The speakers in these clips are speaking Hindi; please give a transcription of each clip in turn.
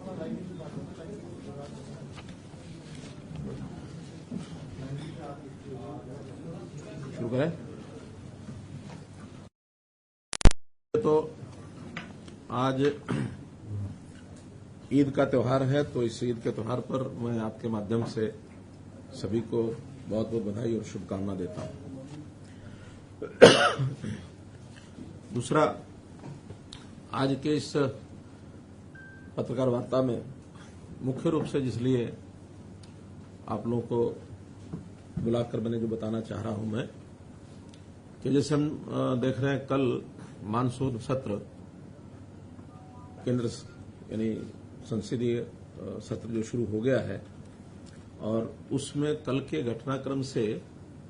शुरू करें। तो आज ईद का त्यौहार है, तो इस ईद के त्यौहार पर मैं आपके माध्यम से सभी को बहुत बहुत बधाई और शुभकामना देता हूं। दूसरा, आज के इस पत्रकार वार्ता में मुख्य रूप से जिसलिए आप लोगों को बुलाकर मैंने जो बताना चाह रहा हूं मैं, कि जैसे हम देख रहे हैं कल मानसून सत्र केंद्र यानी संसदीय सत्र जो शुरू हो गया है, और उसमें कल के घटनाक्रम से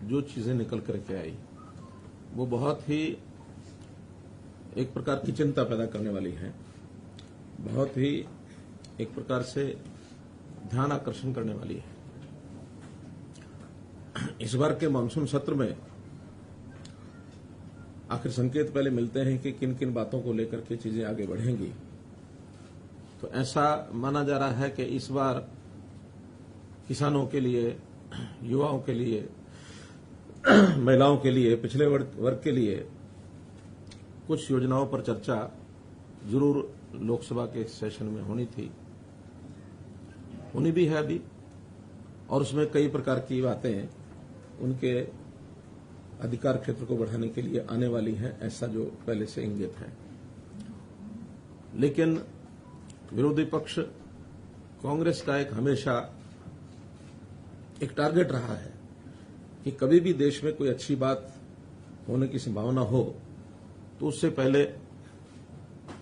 जो चीजें निकल करके आई वो बहुत ही एक प्रकार की चिंता पैदा करने वाली है, बहुत ही एक प्रकार से ध्यान आकर्षण करने वाली है। इस बार के मानसून सत्र में आखिर संकेत पहले मिलते हैं कि किन किन बातों को लेकर के चीजें आगे बढ़ेंगी। तो ऐसा माना जा रहा है कि इस बार किसानों के लिए, युवाओं के लिए, महिलाओं के लिए, पिछड़े वर्ग के लिए कुछ योजनाओं पर चर्चा जरूर लोकसभा के सेशन में होनी थी, होनी भी है अभी, और उसमें कई प्रकार की बातें उनके अधिकार क्षेत्र को बढ़ाने के लिए आने वाली हैं, ऐसा जो पहले से इंगित है। लेकिन विरोधी पक्ष कांग्रेस का एक हमेशा एक टारगेट रहा है कि कभी भी देश में कोई अच्छी बात होने की संभावना हो तो उससे पहले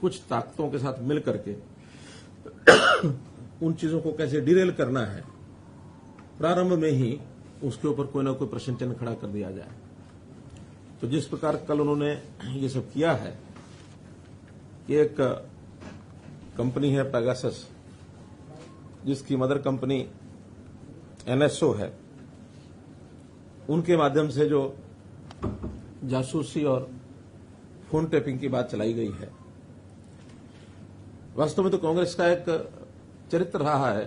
कुछ ताकतों के साथ मिल करके उन चीजों को कैसे डिरेल करना है, प्रारंभ में ही उसके ऊपर कोई ना कोई प्रश्न चिन्ह खड़ा कर दिया जाए। तो जिस प्रकार कल उन्होंने ये सब किया है कि एक कंपनी है पेगासस, जिसकी मदर कंपनी एनएसओ है, उनके माध्यम से जो जासूसी और फोन टेपिंग की बात चलाई गई है, वास्तव में तो कांग्रेस का एक चरित्र रहा है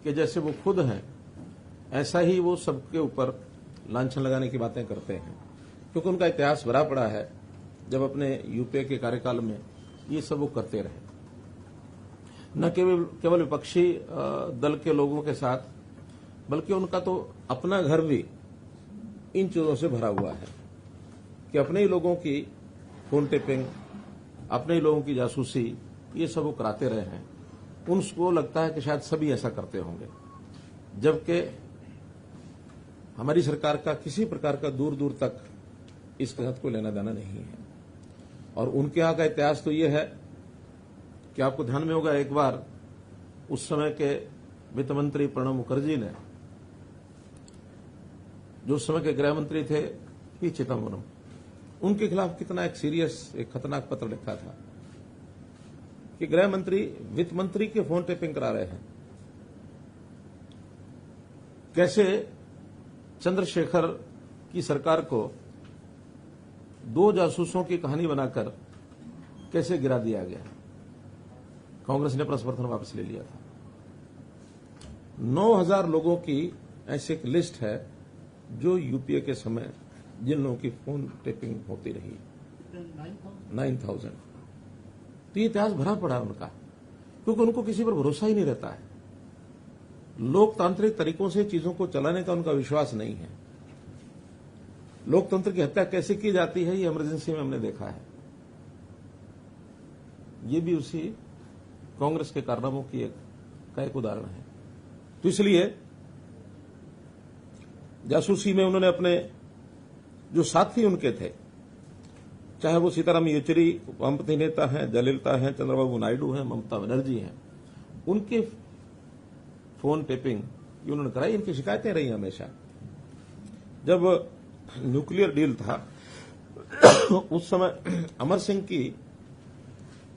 कि जैसे वो खुद हैं ऐसा ही वो सबके ऊपर लांछन लगाने की बातें करते हैं, क्योंकि उनका इतिहास भरा पड़ा है। जब अपने यूपीए के कार्यकाल में ये सब वो करते रहे, न केवल विपक्षी दल के लोगों के साथ, बल्कि उनका तो अपना घर भी इन चीजों से भरा हुआ है कि अपने ही लोगों की फोन टेपिंग, अपने ही लोगों की जासूसी, ये सब वो कराते रहे हैं। उनको लगता है कि शायद सभी ऐसा करते होंगे, जबकि हमारी सरकार का किसी प्रकार का दूर दूर तक इसके साथ कोई लेना देना नहीं है। और उनके यहां का इतिहास तो ये है कि आपको ध्यान में होगा, एक बार उस समय के वित्त मंत्री प्रणब मुखर्जी ने, जो उस समय के गृह मंत्री थे पी चिदम्बरम, उनके खिलाफ कितना एक सीरियस, एक खतरनाक पत्र लिखा था कि गृह मंत्री वित्त मंत्री के फोन टेपिंग करा रहे हैं। कैसे चंद्रशेखर की सरकार को दो जासूसों की कहानी बनाकर कैसे गिरा दिया गया। कांग्रेस ने अपना समर्थन वापस ले लिया था। 9,000 लोगों की ऐसी एक लिस्ट है जो यूपीए के समय जिन लोगों की फोन टेपिंग होती रही, 9,000। तो ये इतिहास भरा पड़ा उनका, क्योंकि उनको किसी पर भरोसा ही नहीं रहता है। लोकतांत्रिक तरीकों से चीजों को चलाने का उनका विश्वास नहीं है। लोकतंत्र की हत्या कैसे की जाती है, ये इमरजेंसी में हमने देखा है। ये भी उसी कांग्रेस के कारनामों की एक उदाहरण है। तो इसलिए जासूसी में उन्होंने अपने जो साथी उनके थे, चाहे वो सीताराम येचुरी वामपंथी नेता हैं, जयललिता हैं, चंद्रबाबू नायडू हैं, ममता बनर्जी हैं, उनके फोन टेपिंग ये उन्होंने कराई। इनकी शिकायतें रही हमेशा। जब न्यूक्लियर डील था उस समय अमर सिंह की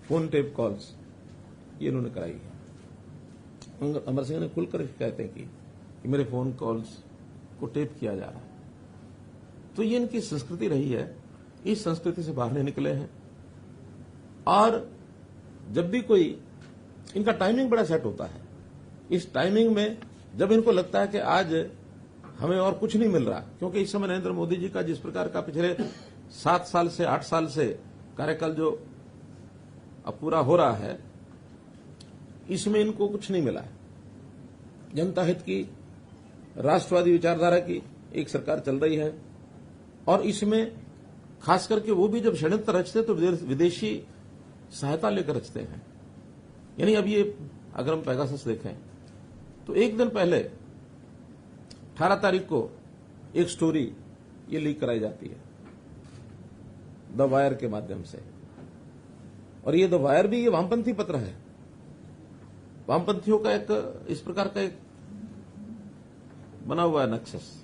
फोन टेप कॉल्स ये इन्होंने कराई है। अमर सिंह ने खुलकर शिकायतें की कि मेरे फोन कॉल्स को टेप किया जा रहा है। तो ये इनकी संस्कृति रही है, इस संस्कृति से बाहर नहीं निकले हैं। और जब भी कोई इनका टाइमिंग बड़ा सेट होता है। इस टाइमिंग में जब इनको लगता है कि आज हमें और कुछ नहीं मिल रहा, क्योंकि इस समय नरेंद्र मोदी जी का जिस प्रकार का पिछले 7 साल से 8 साल से कार्यकाल जो अब पूरा हो रहा है, इसमें इनको कुछ नहीं मिला है। जनता हित की, राष्ट्रवादी विचारधारा की एक सरकार चल रही है, और इसमें खास करके वो भी जब षड्यंत्र रचते तो विदेशी सहायता लेकर रचते हैं। यानी अब ये अगर हम पेगासस देखें तो एक दिन पहले 18 तारीख को एक स्टोरी ये लीक कराई जाती है द वायर के माध्यम से, और ये द वायर भी ये वामपंथी पत्र है, वामपंथियों का एक इस प्रकार का एक बना हुआ है नक्शस।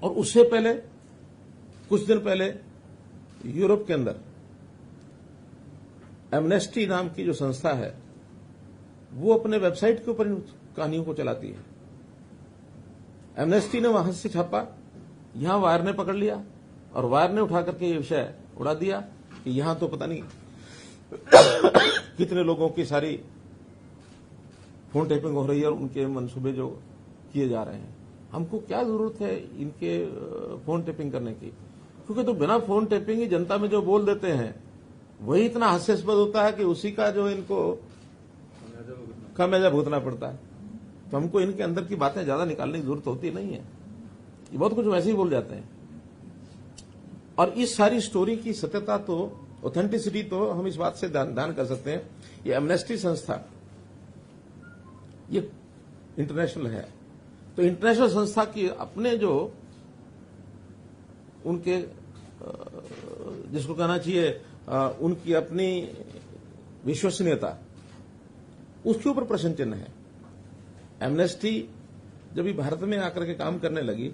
और उससे पहले कुछ दिन पहले यूरोप के अंदर एमनेस्टी नाम की जो संस्था है वो अपने वेबसाइट के ऊपर इन कहानियों को चलाती है। एमनेस्टी ने वहां से छापा, यहां वायर ने पकड़ लिया और वायर ने उठा करके ये विषय उड़ा दिया कि यहां तो पता नहीं कितने लोगों की सारी फोन टेपिंग हो रही है और उनके मंसूबे जो किए जा रहे हैं। हमको क्या जरूरत है इनके फोन टेपिंग करने की, क्योंकि तो बिना फोन टेपिंग ही जनता में जो बोल देते हैं वही इतना हास्यास्पद होता है कि उसी का जो इनको खामियाजा भुगतना पड़ता है। तो हमको इनके अंदर की बातें ज्यादा निकालने की जरूरत होती नहीं है, ये बहुत कुछ वैसे ही बोल जाते हैं। और इस सारी स्टोरी की सत्यता तो, ऑथेंटिसिटी तो हम इस बात से दान कर सकते हैं, ये एमनेस्टी संस्था ये इंटरनेशनल है, तो इंटरनेशनल संस्था की अपने जो उनके जिसको कहना चाहिए उनकी अपनी विश्वसनीयता, उसके ऊपर प्रश्न चिन्ह है। एमनेस्टी जब ये भारत में आकर के काम करने लगी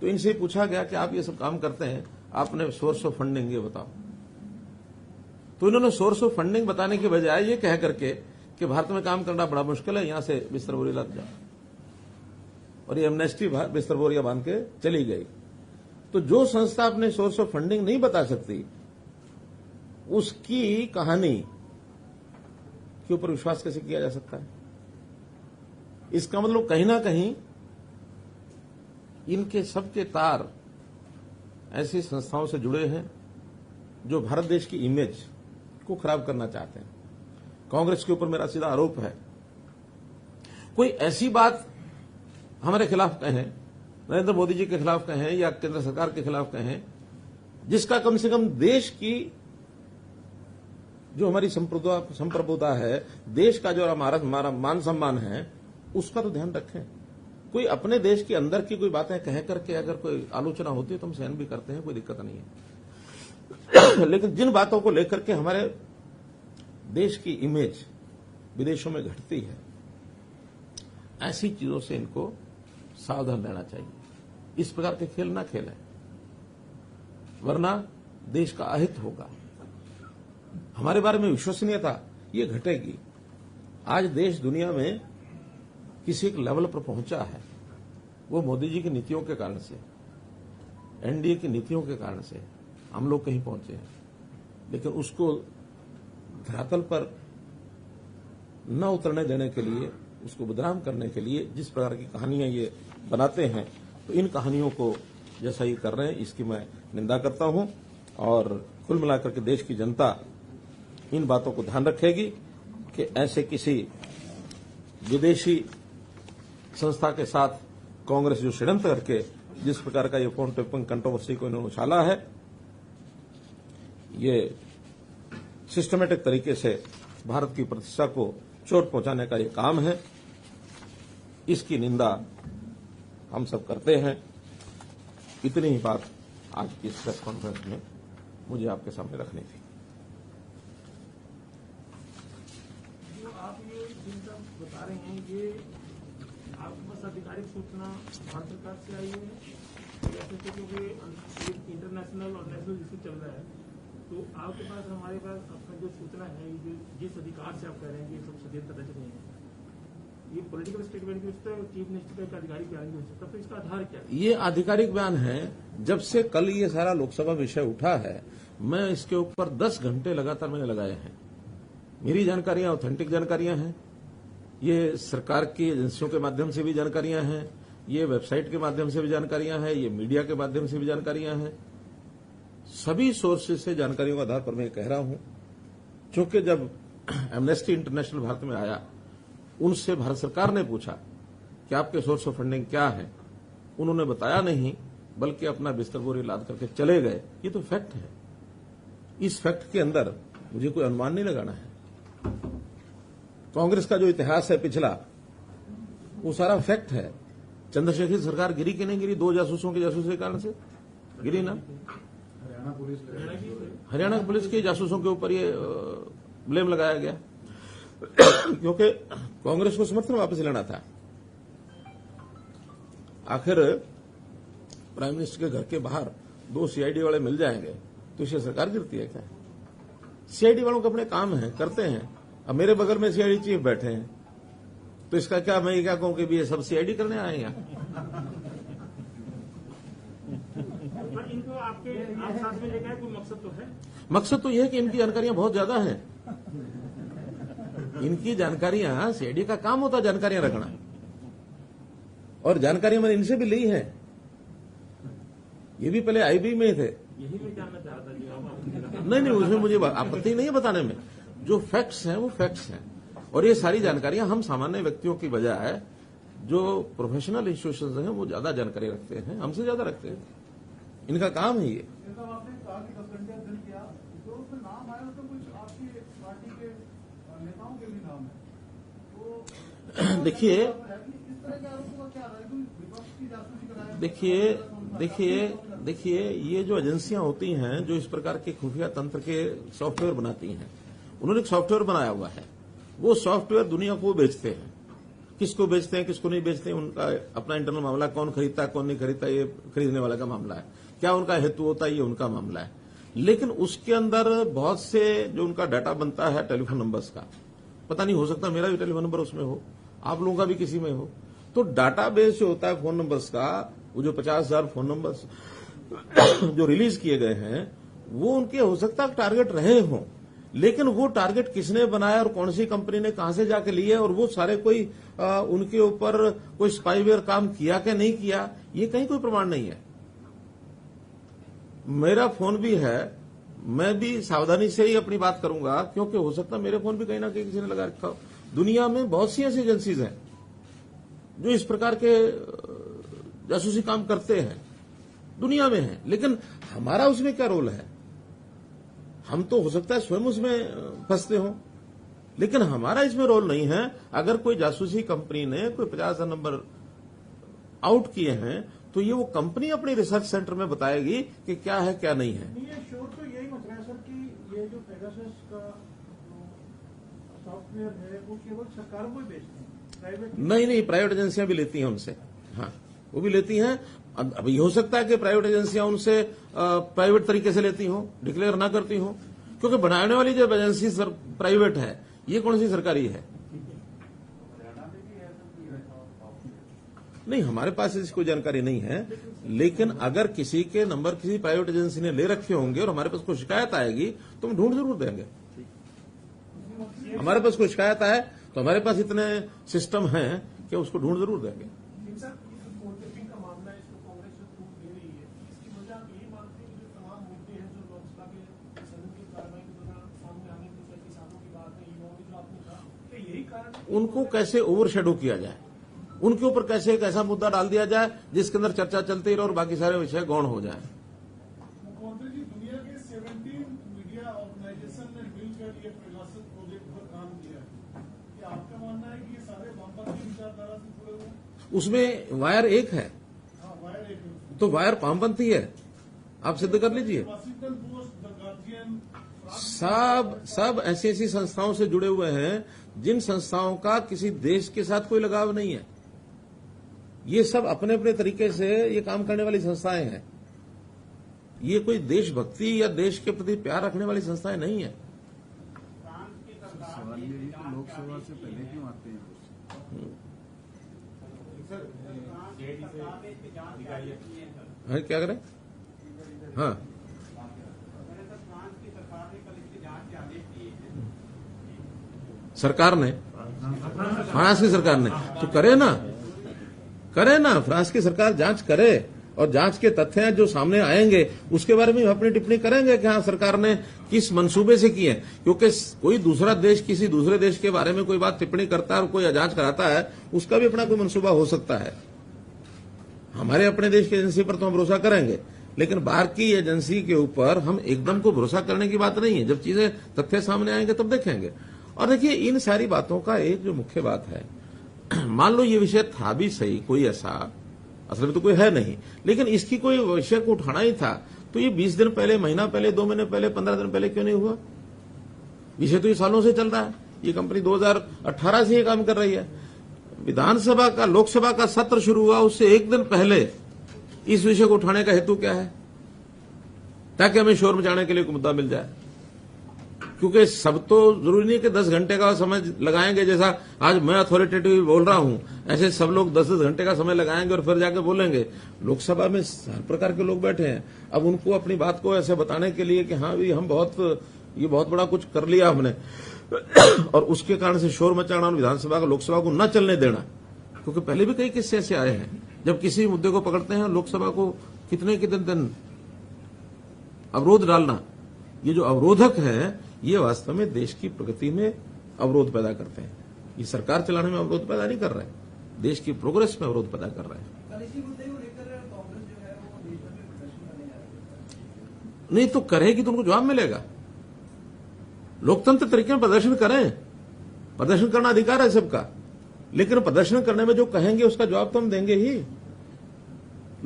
तो इनसे पूछा गया कि आप ये सब काम करते हैं, आपने सोर्स ऑफ फंडिंग ये बताओ। तो इन्होंने सोर्स ऑफ फंडिंग बताने के बजाय ये कह करके कि भारत में काम करना बड़ा मुश्किल है, यहां से बिस्तर बोरी लग जाओ, और ये एमनेस्टी बिस्तर बोरियां बांध के चली गई। तो जो संस्था अपने सोर्स ऑफ फंडिंग नहीं बता सकती, उसकी कहानी के ऊपर विश्वास कैसे किया जा सकता है? इसका मतलब कहीं ना कहीं इनके सबके तार ऐसी संस्थाओं से जुड़े हैं जो भारत देश की इमेज को खराब करना चाहते हैं। कांग्रेस के ऊपर मेरा सीधा आरोप है, कोई ऐसी बात हमारे खिलाफ कहें, नरेंद्र मोदी जी के खिलाफ कहें या केंद्र सरकार के खिलाफ कहें, जिसका कम से कम देश की जो हमारी संप्रभुता है, देश का जो हमारा मान सम्मान है, उसका तो ध्यान रखें। कोई अपने देश के अंदर की कोई बातें कह करके अगर कोई आलोचना होती है तो हम सहन भी करते हैं, कोई दिक्कत नहीं है। लेकिन जिन बातों को लेकर के हमारे देश की इमेज विदेशों में घटती है, ऐसी चीजों से इनको सावधान रहना चाहिए। इस प्रकार के खेल ना खेलें, वरना देश का अहित होगा। हमारे बारे में विश्वसनीयता ये घटेगी। आज देश दुनिया में किसी एक लेवल पर पहुंचा है, वो मोदी जी की नीतियों के कारण से, एनडीए की नीतियों के कारण से हम लोग कहीं पहुंचे हैं। लेकिन उसको धरातल पर न उतरने देने के लिए, उसको बदनाम करने के लिए जिस प्रकार की कहानियां ये बनाते हैं, तो इन कहानियों को जैसा ये कर रहे हैं इसकी मैं निंदा करता हूं। और कुल मिलाकर के देश की जनता इन बातों को ध्यान रखेगी कि ऐसे किसी विदेशी संस्था के साथ कांग्रेस जो षड्यंत्र करके जिस प्रकार का ये फोन टेपिंग कंट्रोवर्सी को इन्होंने उछाला है, ये सिस्टमेटिक तरीके से भारत की प्रतिष्ठा को चोट पहुंचाने का ये काम है। इसकी निंदा हम सब करते हैं। इतनी ही बात आज की इस प्रेस कॉन्फ्रेंस में मुझे आपके सामने रखनी थी। जो आप ये जिनका बता रहे हैं, ये आपके पास आधिकारिक सूचना भारत सरकार से आई है, जैसे क्योंकि इंटरनेशनल और नेशनल इशू चल रहा है, तो आपके पास, हमारे पास आपका जो सूचना है, जो जिस अधिकार से आप कह रहे हैं ये सब षड्यंत्र रच रहे हैं, ये पॉलिटिकल स्टेटमेंट भी हो सकता है, चीफ मिनिस्टर का आधिकारिक बयान भी हो सकता है, तो इसका आधार क्या है? ये आधिकारिक बयान है। जब से कल ये सारा लोकसभा विषय उठा है, मैं इसके ऊपर 10 घंटे लगातार मैंने लगाए हैं। मेरी जानकारियां ऑथेंटिक जानकारियां हैं, ये सरकार की एजेंसियों के माध्यम से भी जानकारियां हैं, ये वेबसाइट के माध्यम से भी जानकारियां हैं, ये मीडिया के माध्यम से भी जानकारियां हैं। सभी सोर्सेज से जानकारियों के आधार पर मैं कह रहा हूं, क्योंकि जब एमनेस्टी इंटरनेशनल भारत में आया, उनसे भारत सरकार ने पूछा कि आपके सोर्स ऑफ फंडिंग क्या है, उन्होंने बताया नहीं, बल्कि अपना बिस्तर बोरी लाद करके चले गए। ये तो फैक्ट है। इस फैक्ट के अंदर मुझे कोई अनुमान नहीं लगाना है। कांग्रेस का जो इतिहास है पिछला, वो सारा फैक्ट है। चंद्रशेखर सरकार गिरी कि नहीं गिरी? 2 जासूसों के जासूसी के कारण से गिरी ना। हरियाणा पुलिस के जासूसों के ऊपर ये ब्लेम लगाया गया, क्योंकि कांग्रेस को समर्थन वापस लेना था। आखिर प्राइम मिनिस्टर के घर के बाहर 2 सीआईडी वाले मिल जाएंगे तो इसे सरकार गिरती है क्या? सीआईडी वालों के अपने काम है, करते हैं। अब मेरे बगल में सीआईडी चीफ बैठे हैं, तो इसका क्या मैं क्या कहूं कि भी ये सब सीआईडी करने आए हैं यहाँ? इनको आपके आप साथ में लेकर कोई मकसद तो है? मकसद तो यह है कि इनकी जानकारियां बहुत ज्यादा हैं। इनकी जानकारियां, सीआईडी का काम होता है जानकारियां रखना, और जानकारियां मैंने इनसे भी ली है। ये भी पहले आईबी में थे। यही मैं जानना चाह रहा था जी। नहीं, उसमें मुझे आपत्ति नहीं है बताने में। जो फैक्ट्स हैं वो फैक्ट्स हैं, और ये सारी जानकारियां हम सामान्य व्यक्तियों की बजाय जो प्रोफेशनल इंस्टीट्यूशंस हैं वो ज्यादा जानकारी रखते हैं, हमसे ज्यादा रखते हैं। इनका काम है ये। आपने कहा कि 10 घंटे अध्ययन किया, तो उसमें नाम आया, तो कुछ आपकी पार्टी के नेताओं के भी नाम है, तो देखिए इस तरह के आरोपों का क्या रहा है? विपक्ष की जासूसी कराया। देखिए ये जो एजेंसियां होती हैं जो इस प्रकार के खुफिया तंत्र के सॉफ्टवेयर बनाती हैं, उन्होंने एक सॉफ्टवेयर बनाया हुआ है। वो सॉफ्टवेयर दुनिया को बेचते हैं। किसको बेचते हैं, किसको नहीं बेचते हैं, उनका अपना इंटरनल मामला। कौन खरीदता है, कौन नहीं खरीदता, ये खरीदने वाले का मामला है। क्या उनका हेतु होता है, ये उनका मामला है। लेकिन उसके अंदर बहुत से जो उनका डाटा बनता है टेलीफोन नंबर्स का, पता नहीं, हो सकता मेरा भी टेलीफोन नंबर उसमें हो, आप लोगों का भी किसी में हो। तो डाटा बेस जो होता है फोन नंबर्स का, वो जो 50,000 फोन नंबर्स जो रिलीज किए गए हैं, वो उनके हो सकता है टारगेट रहे हों, लेकिन वो टारगेट किसने बनाया और कौन सी कंपनी ने कहां से जाके लिए, और वो सारे कोई उनके ऊपर कोई स्पाईवेयर काम किया कि नहीं किया, ये कहीं कोई प्रमाण नहीं है। मेरा फोन भी है, मैं भी सावधानी से ही अपनी बात करूंगा, क्योंकि हो सकता है मेरे फोन भी कहीं ना कहीं किसी ने लगा रखा हो। दुनिया में बहुत सी ऐसी एजेंसीज हैं जो इस प्रकार के जासूसी काम करते हैं, दुनिया में है। लेकिन हमारा उसमें क्या रोल है? हम तो हो सकता है स्वयं उसमें फंसते हो, लेकिन हमारा इसमें रोल नहीं है। अगर कोई जासूसी कंपनी ने कोई 50,000 नंबर आउट किए हैं, तो ये वो कंपनी अपनी रिसर्च सेंटर में बताएगी कि क्या है क्या नहीं है। ये शोर तो यही मत रहा है सर कि ये जो पेगासस का सॉफ्टवेयर है वो केवल सरकारों को ही बेचते हैं, प्राइवेट नहीं, प्राइवेट एजेंसियां भी लेती हैं उनसे। हाँ, वो भी लेती हैं। अब ये हो सकता है कि प्राइवेट एजेंसियां उनसे प्राइवेट तरीके से लेती हों, डिक्लेयर ना करती हों, क्योंकि बनाने वाली जब एजेंसी प्राइवेट है, ये कौन सी सरकारी है? नहीं, हमारे पास ऐसी कोई जानकारी नहीं है। लेकिन अगर किसी के नंबर किसी प्राइवेट एजेंसी ने ले रखे होंगे और हमारे पास कोई शिकायत आएगी तो हम ढूंढ जरूर देंगे। हमारे पास कोई शिकायत आए तो हमारे पास इतने सिस्टम हैं कि उसको ढूंढ जरूर देंगे। उनको कैसे ओवरशैडो किया जाए, उनके ऊपर कैसे एक ऐसा मुद्दा डाल दिया जाए जिसके अंदर चर्चा चलती रहे और बाकी सारे विषय गौण हो जाए। मुख्यमंत्री जी, दुनिया के 17 मीडिया ऑर्गेनाइजेशन ने मिलकर ये पेगासस प्रोजेक्ट पर काम किया है। क्या आपका मानना है कि ये सारे वामपंथी विचारधारा से जुड़े हुए हैं? उसमें वायर एक है। हाँ, वायर एक है। तो वायर वामपंथी है, आप सिद्ध कर लीजिए। वाशिंगटन पोस्ट, द गार्जियन, सब ऐसी ऐसी संस्थाओं से जुड़े हुए हैं जिन संस्थाओं का किसी देश के साथ कोई लगाव नहीं है। ये सब अपने अपने तरीके से ये काम करने वाली संस्थाएं हैं। ये कोई देशभक्ति या देश के प्रति प्यार रखने वाली संस्थाएं नहीं है। सवाल ये है कि लोकसभा से पहले क्यों आते हैं? हाँ, क्या करें? हाँ, सरकार ने, फ्रांस की सरकार ने, तो करे ना फ्रांस की सरकार जांच करे और जांच के तथ्य जो सामने आएंगे उसके बारे में अपनी टिप्पणी करेंगे कि हाँ सरकार ने किस मंसूबे से की है। क्योंकि कोई दूसरा देश किसी दूसरे देश के बारे में कोई बात टिप्पणी करता है और कोई जांच कराता है, उसका भी अपना कोई मंसूबा हो सकता है। हमारे अपने देश की एजेंसी पर तो हम भरोसा करेंगे, लेकिन बाहर की एजेंसी के ऊपर हम एकदम को भरोसा करने की बात नहीं है। जब चीजें तथ्य सामने आएंगे तब देखेंगे। और देखिए, इन सारी बातों का एक जो मुख्य बात है, मान लो ये विषय था भी सही, कोई ऐसा असल में तो कोई है नहीं, लेकिन इसकी कोई विषय को उठाना ही था तो ये 20 दिन पहले, महीना पहले, 2 महीने पहले, 15 दिन पहले क्यों नहीं हुआ? विषय तो ये सालों से चल रहा है। ये कंपनी 2018 से ये काम कर रही है। विधानसभा का, लोकसभा का सत्र शुरू हुआ उससे एक दिन पहले इस विषय को उठाने का हेतु क्या है? ताकि हमें शोर मचाने के लिए कोई मुद्दा मिल जाए। क्योंकि सब तो जरूरी नहीं कि 10 घंटे का समय लगाएंगे, जैसा आज मैं अथॉरिटेटिव बोल रहा हूं, ऐसे सब लोग 10-10 घंटे का समय लगाएंगे और फिर जाके बोलेंगे। लोकसभा में हर प्रकार के लोग बैठे हैं। अब उनको अपनी बात को ऐसे बताने के लिए कि हाँ भी हम ये बहुत बड़ा कुछ कर लिया हमने और उसके कारण से शोर मचाना और विधानसभा का, लोकसभा को न चलने देना। क्योंकि पहले भी कई किस्से ऐसे आए हैं, जब किसी मुद्दे को पकड़ते हैं लोकसभा को कितने दिन अवरोध डालना। ये जो अवरोधक है, ये वास्तव में देश की प्रगति में अवरोध पैदा करते हैं। ये सरकार चलाने में अवरोध पैदा नहीं कर रहे हैं, देश की प्रोग्रेस में अवरोध पैदा कर रहे हैं। नहीं तो करेगी तो उनको जवाब मिलेगा। लोकतंत्र तरीके में प्रदर्शन करें, प्रदर्शन करना अधिकार है सबका, लेकिन प्रदर्शन करने में जो कहेंगे उसका जवाब तो हम देंगे ही।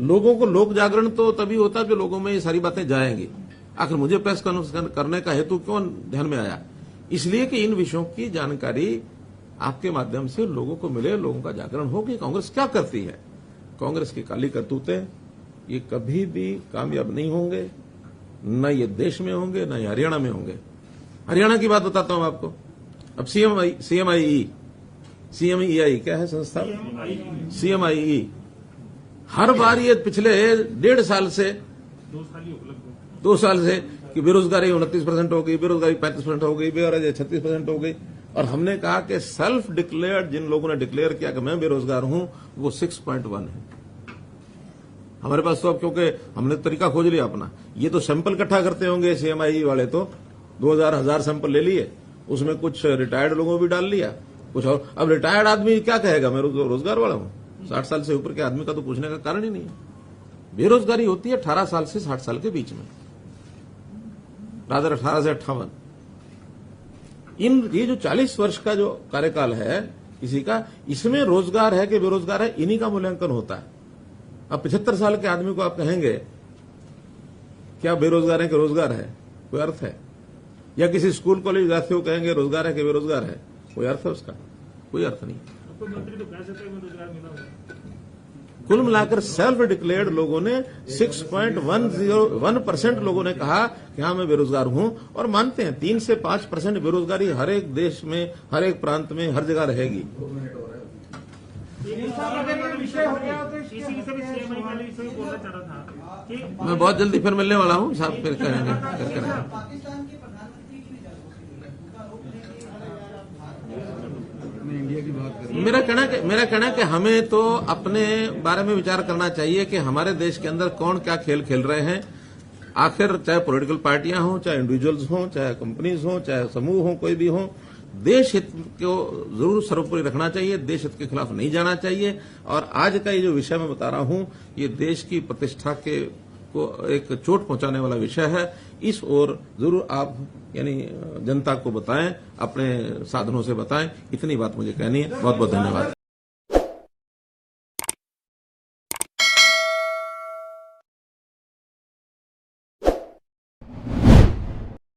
लोगों को लोक जागरण तो तभी होता है जो लोगों में ये सारी बातें जाएंगी। आखिर मुझे प्रेस कॉन्फ्रेंस करने का हेतु क्यों ध्यान में आया? इसलिए कि इन विषयों की जानकारी आपके माध्यम से लोगों को मिले, लोगों का जागरण हो कि कांग्रेस क्या करती है। कांग्रेस की काली करतूतें ये कभी भी कामयाब नहीं होंगे, न ये देश में होंगे, न ये हरियाणा में होंगे। हरियाणा की बात बताता हूं आपको। अब सीएमईई क्या है संस्था? सीएमईई हर बार ये पिछले 1.5 साल से 2 साल से कि बेरोजगारी 29% हो गई, बेरोजगारी 35% हो गई, बेरोजगारी 36% हो गई। और हमने कहा कि सेल्फ डिक्लेयर्ड, जिन लोगों ने डिक्लेयर किया कि मैं बेरोजगार हूं, वो 6.1 है। हमारे पास तो अब, क्योंकि हमने तरीका खोज लिया अपना, ये तो सैंपल इकट्ठा करते होंगे सीएमआई वाले, तो 2000 सैंपल ले लिए, उसमें कुछ रिटायर्ड लोगों भी डाल लिया, कुछ और। अब रिटायर्ड आदमी क्या कहेगा मैं रोजगार वाला हूं? 60 साल से ऊपर के आदमी का तो पूछने का कारण ही नहीं है। बेरोजगारी होती है 18 साल से 60 साल के बीच में, रादर 18 से 58। ये जो 40 वर्ष का जो कार्यकाल है किसी का, इसमें रोजगार है कि बेरोजगार है, इन्हीं का मूल्यांकन होता है। अब 75 साल के आदमी को आप कहेंगे क्या बेरोजगार है कि रोजगार है, कोई अर्थ है? या किसी स्कूल कॉलेज विद्यार्थी को कहेंगे रोजगार है कि बेरोजगार है, कोई अर्थ है उसका? कोई अर्थ नहीं। कुल मिलाकर सेल्फ डिक्लेयर्ड लोगों ने 6.1% लोगों ने कहा कि हाँ मैं बेरोजगार हूं, और मानते हैं 3 से 5% बेरोजगारी हर एक देश में, हर एक प्रांत में, हर जगह रहेगी। मैं बहुत जल्दी फिर मिलने वाला हूं साहब, फिर करेंगे। इंडिया की बात करें। मेरा कहना है कि हमें तो अपने बारे में विचार करना चाहिए कि हमारे देश के अंदर कौन क्या खेल खेल रहे हैं। आखिर चाहे पॉलिटिकल पार्टियां हों, चाहे इंडिविजुअल्स हों, चाहे कंपनीज हों, चाहे समूह हों, कोई भी हो, देश हित को जरूर सर्वोपरि रखना चाहिए, देश हित के खिलाफ नहीं जाना चाहिए। और आज का ये जो विषय मैं बता रहा हूं, ये देश की प्रतिष्ठा को एक चोट पहुंचाने वाला विषय है। इस ओर जरूर आप यानी जनता को बताएं, अपने साधनों से बताएं। इतनी बात मुझे कहनी है। बहुत बहुत धन्यवाद।